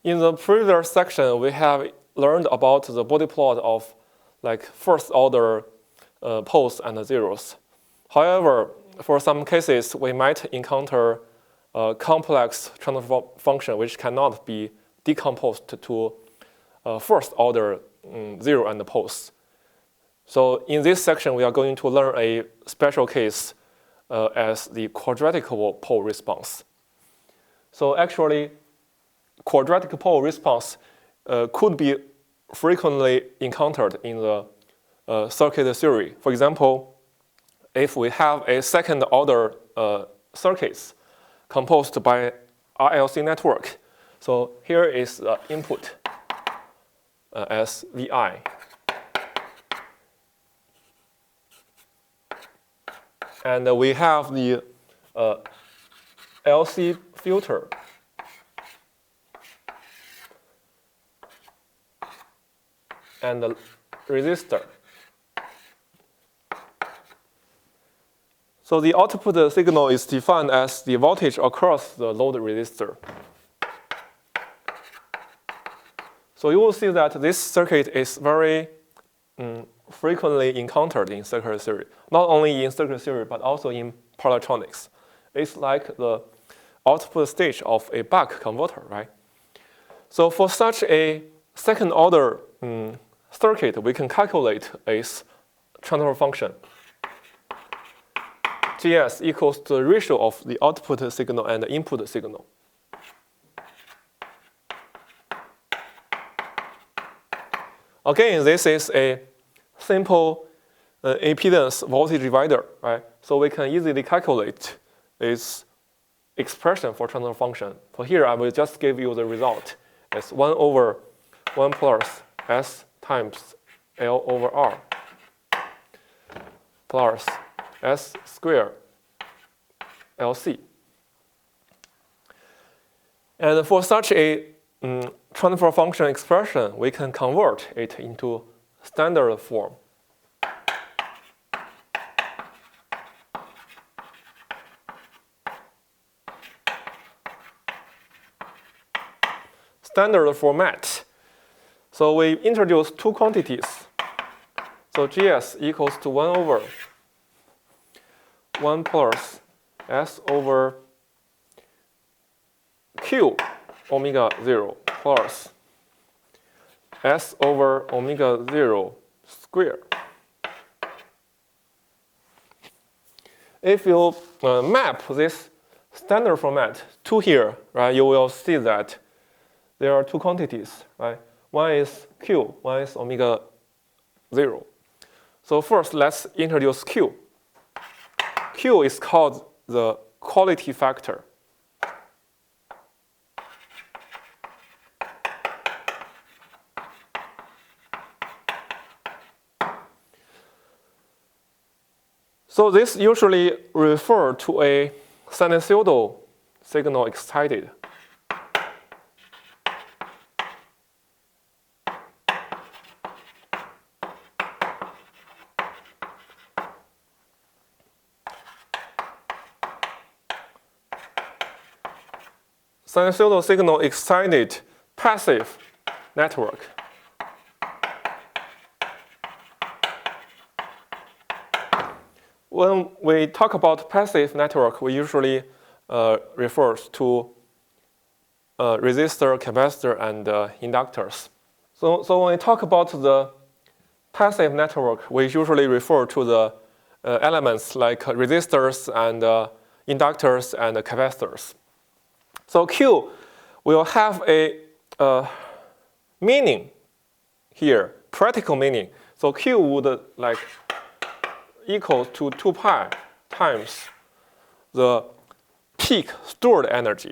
In the previous section, we have learned about the Bode plot of like first order poles and zeros. However, for some cases, we might encounter a complex transfer function which cannot be decomposed to first order zero and poles. So in this section, we are going to learn a special case as the quadratic pole response. So actually, quadratic pole response could be frequently encountered in the circuit theory. For example, if we have a second order circuits composed by RLC network, so here is the input as Vi. And we have the LC filter and the resistor. So the output signal is defined as the voltage across the load resistor. So you will see that this circuit is very frequently encountered in circuit theory, not only in circuit theory, but also in power electronics. It's like the output stage of a buck converter, right? So for such a second order circuit, we can calculate its transfer function. Gs equals to the ratio of the output signal and the input signal. Again, this is a simple impedance voltage divider, right? So we can easily calculate its expression for transfer function. So here I will just give you the result. It's 1 over 1 plus S times L over R plus S squared LC. And for such a transfer function expression, we can convert it into standard form. Standard format. So we introduce two quantities. So Gs equals to 1 over 1 plus S over Q omega 0 plus S over omega 0 squared. If you map this standard format to here, right, you will see that there are two quantities, right? One is Q, one is omega 0. So first, let's introduce Q. Q is called the quality factor. So this usually refers to a sinusoidal signal excited. Sinusoidal signal excited passive network. When we talk about passive network, we usually refer to resistor, capacitor, and inductors. So when we talk about the passive network, we usually refer to the elements like resistors and inductors and capacitors. So Q will have a meaning here, practical meaning. So Q would like equal to 2 pi times the peak stored energy.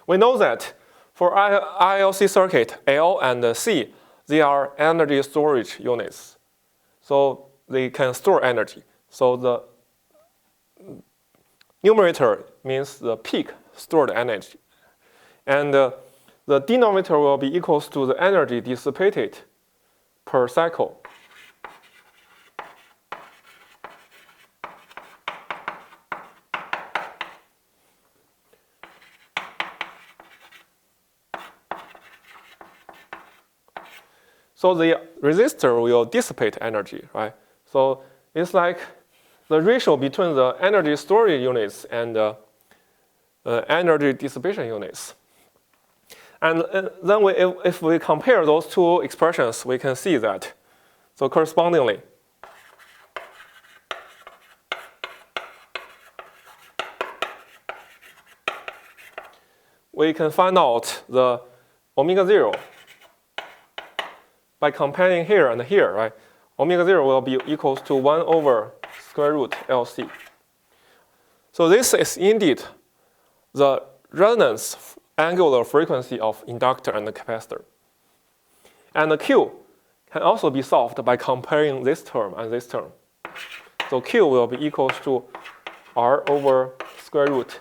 We know that for RLC circuit, L and C, they are energy storage units. So they can store energy. So the numerator means the peak stored energy. And the denominator will be equals to the energy dissipated per cycle. So the resistor will dissipate energy, right? So it's like the ratio between the energy storage units and energy dissipation units. And then if we compare those two expressions, we can see that. So correspondingly, we can find out the omega 0 by comparing here and here, right? Omega 0 will be equals to 1 over square root LC. So this is indeed the resonance angular frequency of inductor and the capacitor. And the Q can also be solved by comparing this term and this term. So Q will be equals to R over square root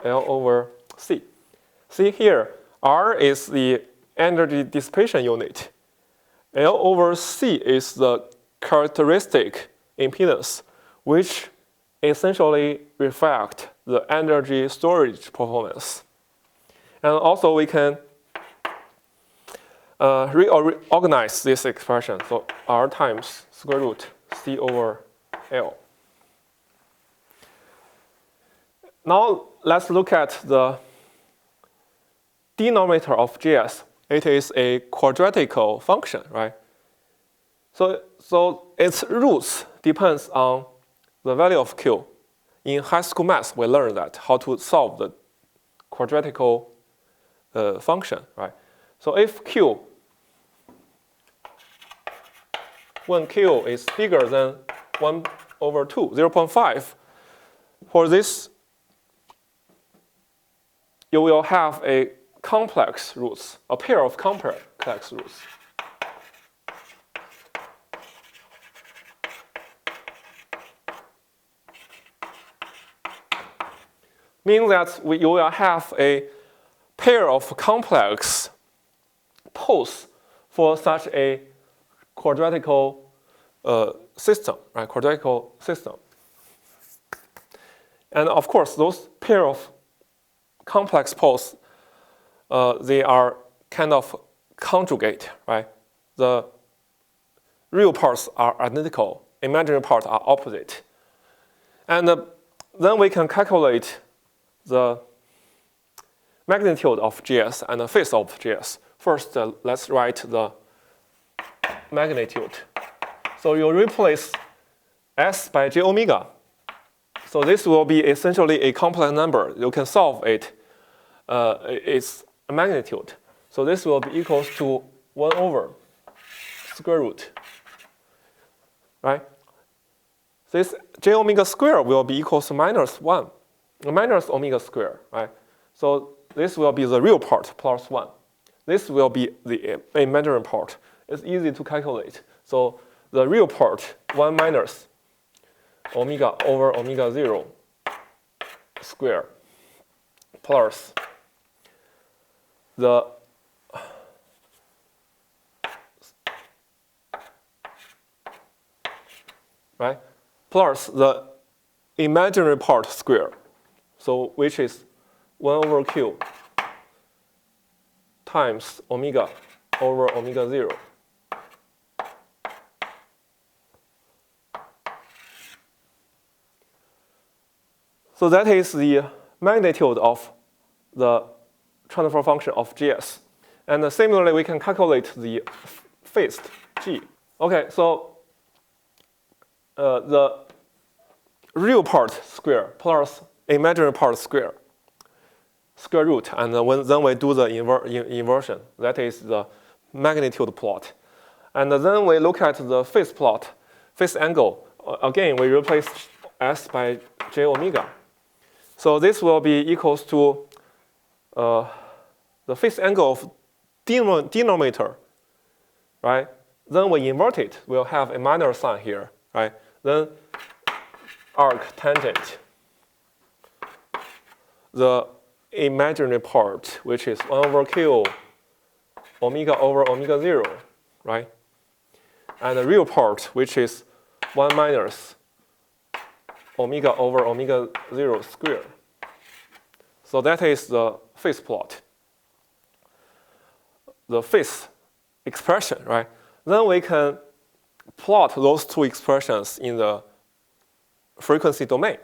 L over C. See here, R is the energy dissipation unit. L over C is the characteristic impedance, which essentially reflect the energy storage performance. And also we can reorganize this expression. So R times square root C over L. Now let's look at the denominator of GS. It is a quadratical function, right? So its roots depends on the value of Q. In high school math, we learned that how to solve the quadratical function, right? So if Q, when Q is bigger than 1 over 2, 0.5, for this, you will have a complex roots, a pair of complex roots. Meaning that you will have a pair of complex poles for such a quadratical system, right? Quadratical system. And of course, those pair of complex poles, they are kind of conjugate, right? The real parts are identical, imaginary parts are opposite. And then we can calculate the magnitude of GS and the phase of GS. First, let's write the magnitude. So you replace S by j omega. So this will be essentially a complex number. You can solve it. Its magnitude. So this will be equals to 1 over square root, right? This j omega square will be equals to minus 1, minus omega square, right? So this will be the real part plus 1. This will be the imaginary part. It's easy to calculate. So the real part, 1 minus omega over omega 0 square plus the right plus the imaginary part square, so which is 1 over q times omega over omega 0. So that is the magnitude of the transfer function of GS. And similarly, we can calculate the phase G. Okay, so the real part square plus imaginary part square root, and then we do the inversion. That is the magnitude plot. And then we look at the phase plot, phase angle. Again, we replace S by j omega. So this will be equals to the phase angle of denominator, right? Then we invert it, we'll have a minus sign here, right? Then arc tangent, the imaginary part, which is 1 over q omega over omega 0, right? And the real part, which is 1 minus omega over omega 0 square. So that is the phase plot. The phase expression, right? Then we can plot those two expressions in the frequency domain.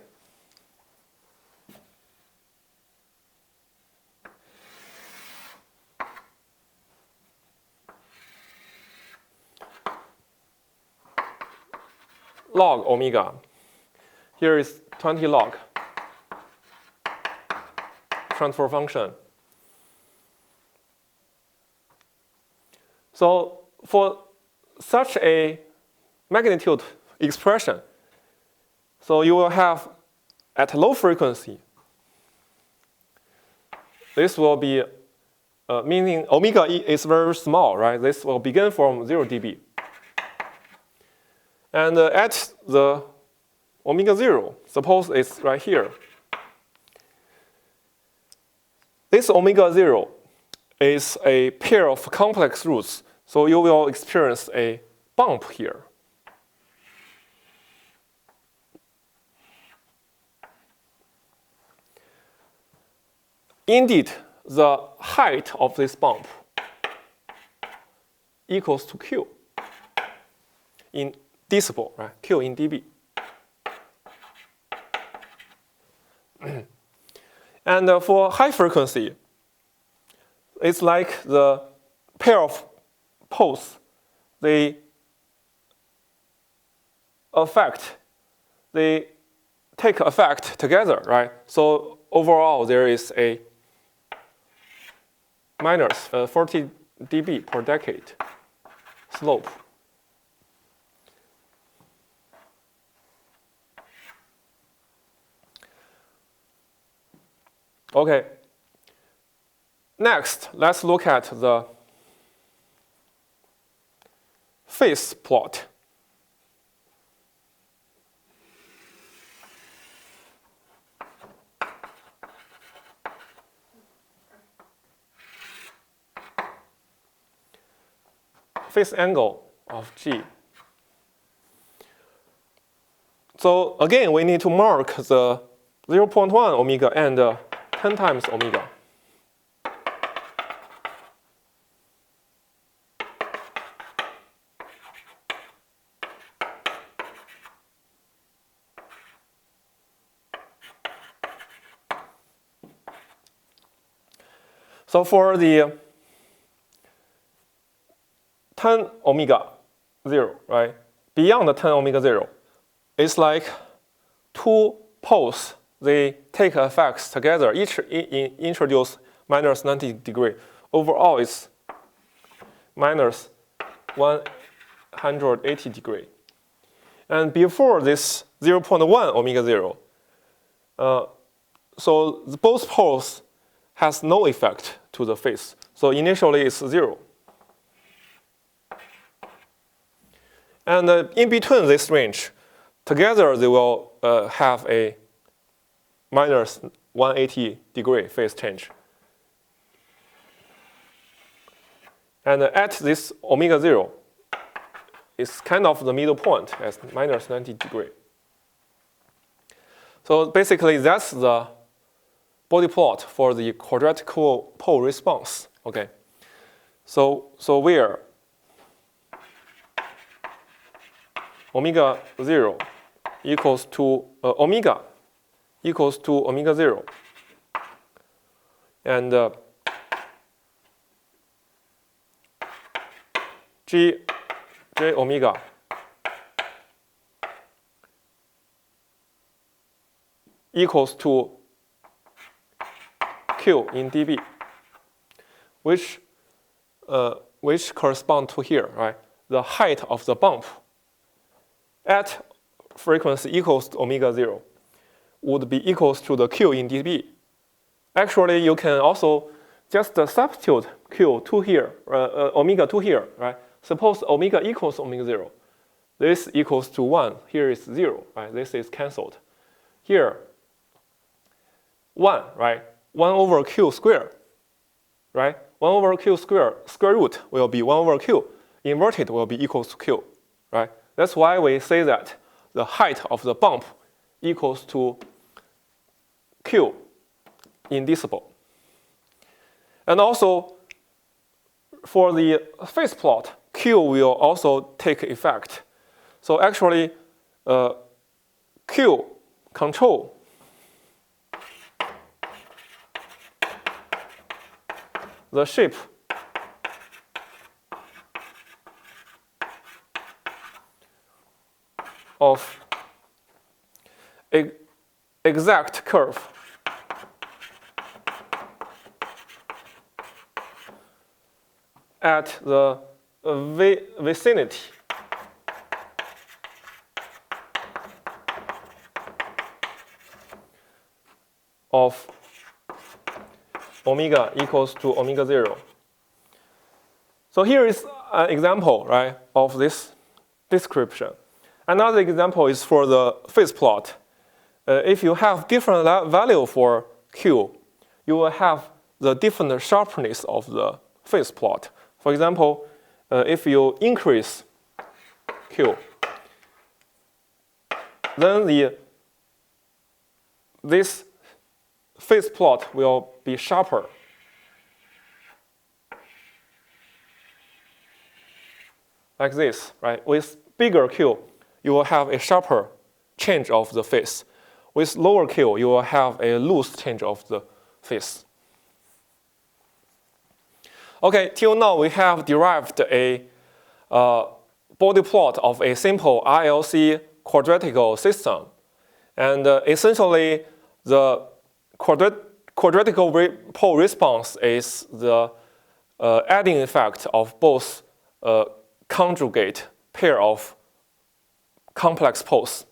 Log omega. Here is 20 log transfer function. So for such a magnitude expression, so you will have at low frequency, this will be meaning omega is very small, right? This will begin from 0 dB. And at the omega 0, suppose it's right here. This omega 0 is a pair of complex roots, so you will experience a bump here. Indeed, the height of this bump equals to Q in decibel, right? Q in dB. And for high frequency, it's like the pair of poles, they take effect together, right? So overall, there is a minus 40 dB per decade slope. Okay. Next, let's look at the phase plot. Phase angle of G. So again, we need to mark the 0.1 omega and 10 times omega. So for the 10 omega 0, right? Beyond the 10 omega 0, it's like two poles. They take effects together, each introduce minus 90 degree. Overall, it's minus 180 degree. And before this 0.1 omega 0, so both poles has no effect to the phase. So initially, it's 0. And in between this range, together they will have a minus 180 degree phase change. And at this omega 0, it's kind of the middle point as minus 90 degree. So basically, that's the Bode plot for the quadratic pole response. Okay. So where omega 0 equals to omega equals to omega 0, and j omega equals to Q in dB, which correspond to here, right? The height of the bump at frequency equals to omega 0 would be equals to the Q in dB. Actually, you can also just substitute Q to here, omega to here, right? Suppose omega equals omega 0. This equals to 1. Here is 0, right? This is cancelled. Here, 1, right? 1 over Q squared, right? 1 over Q squared, square root will be 1 over Q. Inverted will be equals to Q, right? That's why we say that the height of the bump equals to Q in decibel. And also, for the phase plot, Q will also take effect. So actually, Q control the shape of exact curve at the vicinity of omega equals to omega 0. So here is an example, right, of this description. Another example is for the phase plot. If you have different value for Q, you will have the different sharpness of the phase plot. For example, if you increase Q, then this phase plot will be sharper. Like this, right? With bigger Q, you will have a sharper change of the phase. With lower Q, you will have a loose change of the phase. Okay, till now we have derived a Bode plot of a simple RLC quadratical system. And essentially, the quadratical pole response is the adding effect of both conjugate pair of complex poles.